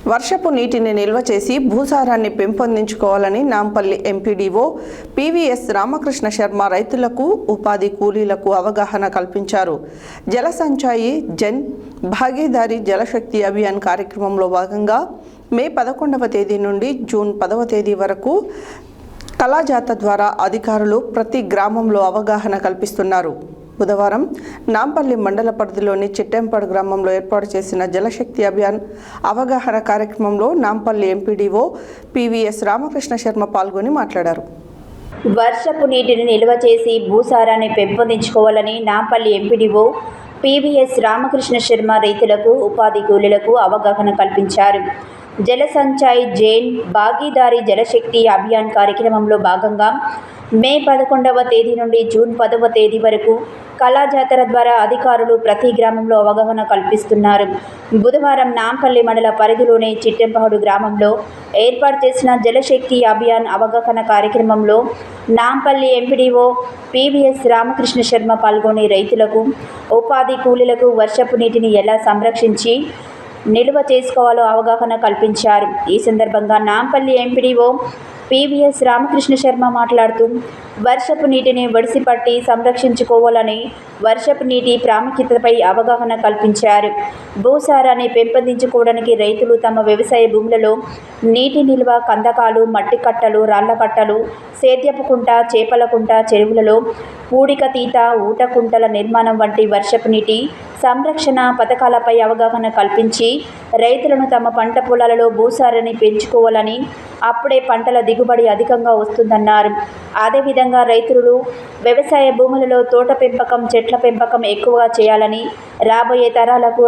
వర్షపు నీటిని నిల్వ చేసి భూసారాన్ని పెంపొందించుకోవాలని నాంపల్లి ఎంపీడీఓ పీవీఎస్ రామకృష్ణ శర్మ రైతులకు ఉపాధి కూలీలకు అవగాహన కల్పించారు. జల సంచాయి జన్ భాగీదారీ జలశక్తి అభియాన్ కార్యక్రమంలో భాగంగా మే 11వ తేదీ నుండి జూన్ 10వ తేదీ వరకు కళాజాత ద్వారా అధికారులు ప్రతి గ్రామంలో అవగాహన కల్పిస్తున్నారు. బుధవారం నాంపల్లి మండల పరిధిలోని చిట్టెంపాడు గ్రామంలో ఏర్పాటు చేసిన జలశక్తి అభియాన్ అవగాహన కార్యక్రమంలో నాంపల్లి ఎంపీడీఓ పీవీఎస్ రామకృష్ణ శర్మ పాల్గొని మాట్లాడారు. వర్షపు నీటిని నిల్వ చేసి భూసారాన్ని పెంపొందించుకోవాలని నాంపల్లి ఎంపీడీఓ పీవీఎస్ రామకృష్ణ శర్మ రైతులకు ఉపాధి కూలీలకు అవగాహన కల్పించారు. జల సంచాయ్ జైన్ భాగీదారీ జలశక్తి అభియాన్ కార్యక్రమంలో భాగంగా మే 11వ తేదీ నుండి జూన్ 10వ తేదీ వరకు కళాజాతర ద్వారా అధికారులు ప్రతి గ్రామంలో అవగాహన కల్పిస్తున్నారు. బుధవారం నాంపల్లి మండల పరిధిలోని చిట్టెంపాడు గ్రామంలో ఏర్పాటు చేసిన జలశక్తి అభియాన్ అవగాహన కార్యక్రమంలో నాంపల్లి ఎంపీడీఓ పీవీఎస్ రామకృష్ణ శర్మ పాల్గొని రైతులకు ఉపాధి కూలీలకు వర్షపు నీటిని ఎలా సంరక్షించి నిల్వ చేసుకోవాలో అవగాహన కల్పించారు. ఈ సందర్భంగా నాంపల్లి ఎంపీడీఓ పీవీఎస్ రామకృష్ణ శర్మ మాట్లాడుతూ వర్షపు నీటిని ఒడిసిపట్టి సంరక్షించుకోవాలని వర్షపు నీటి ప్రాముఖ్యతపై అవగాహన కల్పించారు. భూసారాన్ని పెంపొందించుకోవడానికి రైతులు తమ వ్యవసాయ భూములలో నీటి నిల్వ కందకాలు, మట్టి కట్టలు, రాళ్ల కట్టలు, సేద్యపు కుంట, చేపల కుంట, చెరువులలో పూడిక తీత, ఊట కుంటల నిర్మాణం వంటి వర్షపు నీటి సంరక్షణ పథకాలపై అవగాహన కల్పించి రైతులను తమ పంట పొలాలలో భూసారాన్ని పెంచుకోవాలని, అప్పుడే పంటల దిగుబడి అధికంగా వస్తుందన్నారు. అదేవిధంగా రైతులు వ్యవసాయ భూములలో తోట పెంపకం, చెట్ల పెంపకం ఎక్కువగా చేయాలని, రాబోయే తరాలకు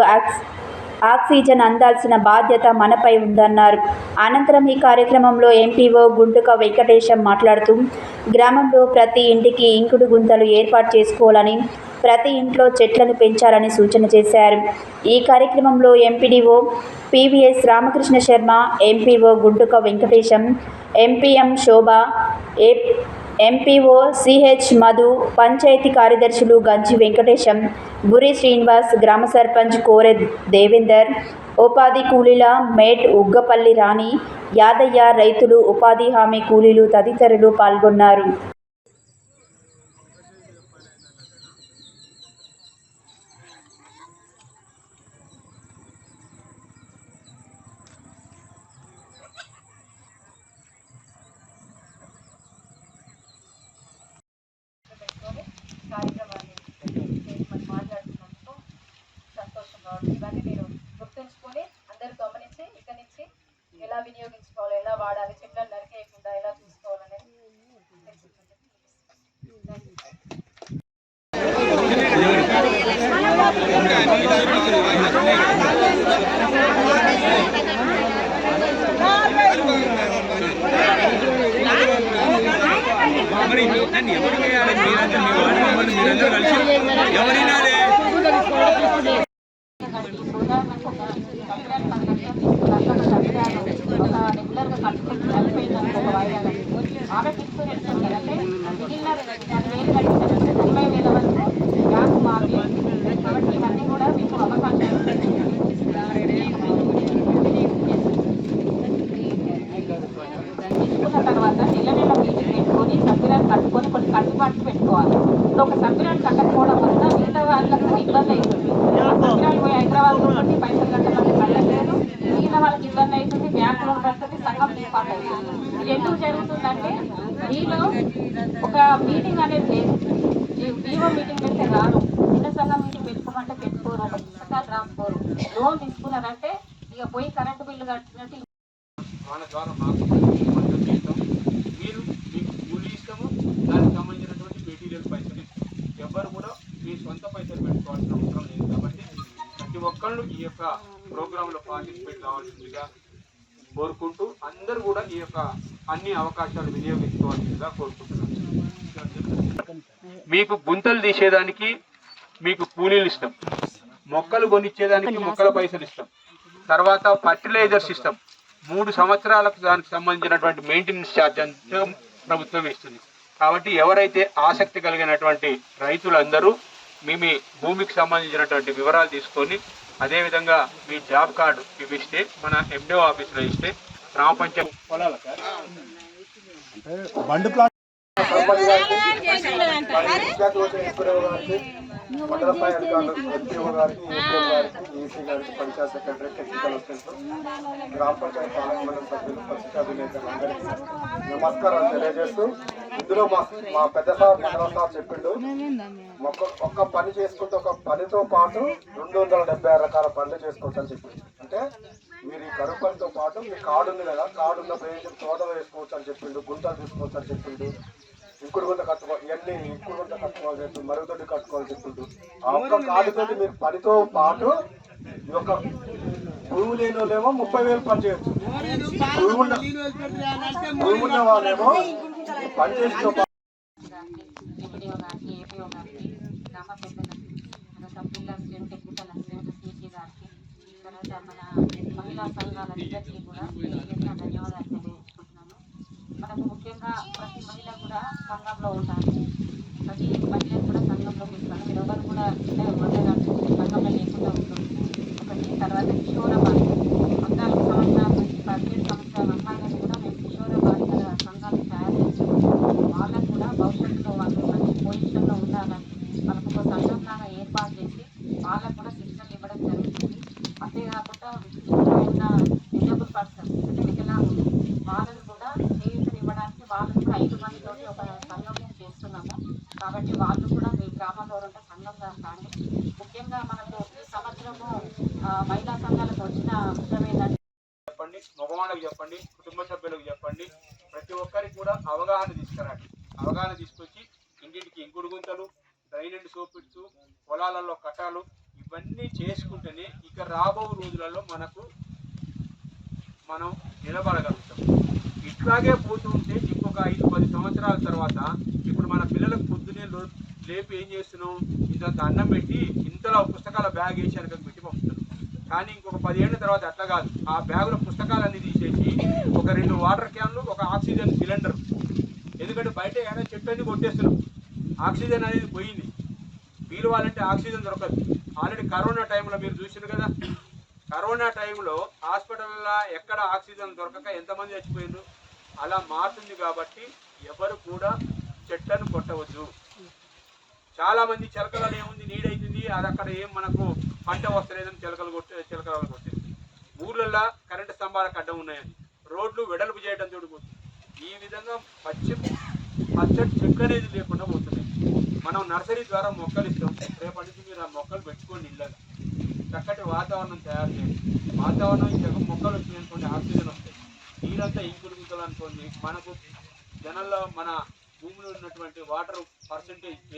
ఆక్సిజన్ అందాల్సిన బాధ్యత మనపై ఉందన్నారు. అనంతరం ఈ కార్యక్రమంలో ఎంపీఓ గుంటుక వెంకటేశం మాట్లాడుతూ గ్రామంలో ప్రతి ఇంటికి ఇంకుడు గుంతలు ఏర్పాటు చేసుకోవాలని, ప్రతి ఇంట్లో చెట్లను పెంచాలని సూచన చేశారు. ఈ కార్యక్రమంలో MPDO PVS Ramakrishna Sharma, MPO Guntuka Venkatesham, MPM Shobha, MPO CH Madhu, panchayat కార్యదర్శులు గంజి వెంకటేశం, బురి శ్రీనివాస్, గ్రామ సర్పంచ్ కోరె దేవేందర్, ఉపాధి కూలీల మేట్ ఉగ్గపల్లి రాణి, యాదయ్య, రైతులు, ఉపాధి హామీ కూలీలు తదితరులు పాల్గొన్నారు. ఇవన్నీ మీరు గుర్తుంచుకొని అందరు గమనించి ఇక్కడి నుంచి ఎలా వినియోగించుకోవాలి, ఎలా వాడాలి, చెట్లను నరికేయకుండా ఎలా చూసుకోవాలనేది రెగ్యులర్గా కట్టుకుంటూ చనిపోయిందంటే ఒక వాయిదా ఆమె తీసుకుని అంటే మిగిలిన 10,000 కట్టిందంటే 20,000 వరకు గ్యాస్ మాఫీ. కాబట్టి ఇవన్నీ కూడా మీకు అవకాశం తీసుకున్న తర్వాత నెల మీటింగ్ పెట్టుకొని సభ్యులను కట్టుకొని కొన్ని కట్టుబాట్లు పెట్టుకోవాలి. ఇప్పుడు ఒక సభ్యులను కట్టకపోవడం వల్ల మిగతా వాళ్ళకు ఇబ్బంది అవుతుంది. సభ్యురాలు పోయి హైదరాబాద్ కాబట్టి పైసలు కట్టమంటే కట్టలేదు, మిగిలిన వాళ్ళకి ఇబ్బంది అవుతుంది, బ్యాంకులో పడుతుంది, సంఘం డిఫాల్ట్ అవుతుంది. ఇది ఎందుకు జరుగుతుందంటే మీలో ఒక మీటింగ్ అనేది లేదు. ఈవో మీటింగ్ పెడితే రారు, చిన్న సంఘం మీటింగ్ పెట్టుకోమంటే పెట్టుకోరు, ఒక పుస్తకాలు రాసుకోరు. లోన్ తీసుకున్నారంటే ఇక పోయి కరెంటు బిల్లు కట్టినట్టు వాళ్ళ ద్వారా మాకు మద్దతు చేస్తాం. మీరు మీకు కూలీ ఇస్తాము, దానికి సంబంధించినటువంటి మెటీరియల్ పైసలు ఇస్తాం. ఎవరు కూడా మీ సొంత పైసలు పెట్టుకోవాల్సిన అవసరం లేదు. కాబట్టి ప్రతి ఒక్కళ్ళు ఈ యొక్క ప్రోగ్రాంలో పార్టిసిపేట్ కావాల్సిందిగా కోరుకుంటూ అందరూ కూడా ఈ యొక్క అన్ని అవకాశాలు వినియోగించుకోవాల్సిందిగా కోరుకుంటున్నాం. మీకు గుంతలు తీసేదానికి మీకు కూలీలు ఇస్తాం, మొక్కలు కొనిచ్చేదానికి మొక్కల పైసలు ఇస్తాం, తర్వాత ఫర్టిలైజర్స్ ఇస్తాం. 3 సంవత్సరాలకు దానికి సంబంధించినటువంటి మెయింటెనెన్స్ ఛార్జ్ అంతా ప్రభుత్వం ఇస్తుంది. కాబట్టి ఎవరైతే ఆసక్తి కలిగినటువంటి రైతులందరూ మీ భూమికి సంబంధించినటువంటి వివరాలు తీసుకొని అదేవిధంగా మీ జాబ్ కార్డు ఇవి ఇస్తే మన ఎండిఓ ఆఫీస్లో ఇస్తే గ్రామ పంచాయతీ పొలాల సార్ బండి ప్లాట్ మండలపై అధికారులకు ఎంపీఓ గారికి ఏపీఓ గారికి ఈసీ గారికి పంచాయత్ సెక్రటరీ టెక్నికల్ అసిస్టెంట్ గ్రామ పంచాయతీ పాలక మండలి సభ్యులు పత్రికా విలేకరులందరికీ నమస్కారాలు తెలియజేస్తూ ఇందులో మా పెద్ద సార్ మండల సార్ చెప్పిండు ఒక్క పని చేసుకుంటే ఒక పనితో పాటు 276 రకాల పనులు చేసుకోవచ్చు అని చెప్పిండు. అంటే మీరు ఈ కరువు పనితో పాటు మీ కార్డు ఉంది కదా, కార్డు ఉన్నప్పుడు ఏం చెప్పి తోట వేసుకోవచ్చు అని చెప్పిండు, గుంటలు తీసుకోవచ్చు అని చెప్పిండు, ఇంకుడు గుంట కట్టుకోవాలి, ఇవన్నీ ఇంకుడు గుంట కట్టుకోవాలి చెప్పిండు, మరుగుదొడ్డి కట్టుకోవాలి చెప్పిండు. ఆ ఒక్క కార్డుతో మీరు పనితో పాటు ఈ యొక్క భూమి లేని వాళ్ళేమో 30,000 పని చేయొచ్చు, భూమి ఉన్న వాళ్ళేమో పని చేస్తూ ఎంపీడీఓ గారికి ఏపీఓ గారికి గ్రామ పెద్దలకి మన సభ్యుల టెక్నికల్ అసిస్టెంట్ సిసి గారికి తర్వాత మన మహిళా సంఘాలందరికీ కూడా ఎన్నో ధన్యవాదాలు తెలియజేసుకుంటున్నాను. మనకు ముఖ్యంగా ప్రతి మహిళ కూడా సంఘంలో ఉంటారు, ప్రతి మహిళ కూడా సంఘంలోకి ఇస్తారు. మీరు ఎవరు కూడా సంఘంలో లేకుండా ఉంటుంది. ఒకటి తర్వాత కిషోర బాలికలు 14 సంవత్సరాల నుంచి 17 సంవత్సరాల అమ్మాయిలను కూడా మేము కిషోర బాలికల సంఘాలు తయారు చేస్తున్నాం. వాళ్ళకు కూడా భవిష్యత్తులో వాళ్ళు మంచి పొజిషన్లో ఉండాలని మనకు ఒక సంఘం లాగా ఏర్పాటు చేసి వాళ్ళకు కూడా శిక్షణ ఇవ్వడం జరుగుతుంది. అంతేకాకుండా ఇంట్లో ఉన్న డిజబుల్ పర్సన్స్ అంటే వికలాంగులు వాళ్ళని కూడా చేయూతను ఇవ్వడానికి వాళ్ళని కూడా 5 మందితోటి ఒక సంఘం చేస్తున్నాము. కాబట్టి వాళ్ళు కూడా మీ గ్రామంలో ఉంటే సంఘంగా కానీ ముఖ్యంగా మనకు ఈ సంవత్సరము మహిళా సంఘాలకు వచ్చిన విషయం ఏంటంటే చెప్పండి, మగవాళ్ళకి చెప్పండి, కుటుంబ సభ్యులకు చెప్పండి, ప్రతి ఒక్కరికి కూడా అవగాహన తీసుకురండి. అవగాహన తీసుకొచ్చి ఇంటింటికి ఇంకుడు గుంతలు, డ్రైనేజ్ సోపిట్స్, పొలాలలో కట్టాలు ఇవన్నీ చేసుకుంటేనే ఇక రాబో రోజులలో మనం నిలబడగలుగుతాం. ఇట్లాగే పోతూ ఉంటే ఇంకొక 5-10 సంవత్సరాల తర్వాత ఇప్పుడు మన పిల్లలకు పొద్దునే లేపి ఏం చేస్తున్నాం, ఇంత అన్నం పెట్టి ఇంతలో పుస్తకాల బ్యాగ్ వేసి వెనక పెట్టి పంపుతున్నాం. కానీ ఇంకొక 10 ఏళ్ళ తర్వాత అట్లా కాదు, ఆ బ్యాగులో పుస్తకాలన్నీ తీసేసి ఒక 2 వాటర్ క్యాన్లు, ఒక ఆక్సిజన్ సిలిండర్, ఎందుకంటే బయట ఏమైనా చెట్టు అన్ని కొట్టేస్తున్నాం, ఆక్సిజన్ అనేది పోయింది, వీలు వాళ్ళంటే ఆక్సిజన్ దొరకదు. ఆల్రెడీ కరోనా టైంలో మీరు చూసారు కదా, కరోనా టైంలో హాస్పిటల్లో ఎక్కడ ఆక్సిజన్ దొరకక ఎంతమంది చచ్చిపోయిండ్రు. అలా మారుతుంది కాబట్టి ఎవరు కూడా చెట్లను కొట్టవద్దు. చాలామంది చిలకలలో ఏముంది నీడైతుంది, అది అక్కడ ఏం మనకు పంట వస్తలేదని చిలకలు కొట్టేది. ఊర్లలో కరెంటు స్తంభాలకు అడ్డం ఉన్నాయని రోడ్లు వెడల్పు చేయడం తోడుకోవచ్చు. ఈ విధంగా పచ్చటి చెట్లు అనేది లేకుండా పోతున్నాయి. మనం నర్సరీ ద్వారా మొక్కలు ఇస్తాం, రేపటి నుంచి మీరు ఆ మొక్కలు పెట్టుకొని ఇళ్ళగా చక్కటి వాతావరణం తయారు చేయండి. వాతావరణం ఇంకా మొక్కలు వచ్చినాయి అనుకోండి, ఆక్సిజన్ వస్తాయి, నీరంతా ఇంకుడు గుంతలు అనుకోండి, మనకు జనంలో మన భూమిలో ఉన్నటువంటి వాటర్ పర్సెంటేజ్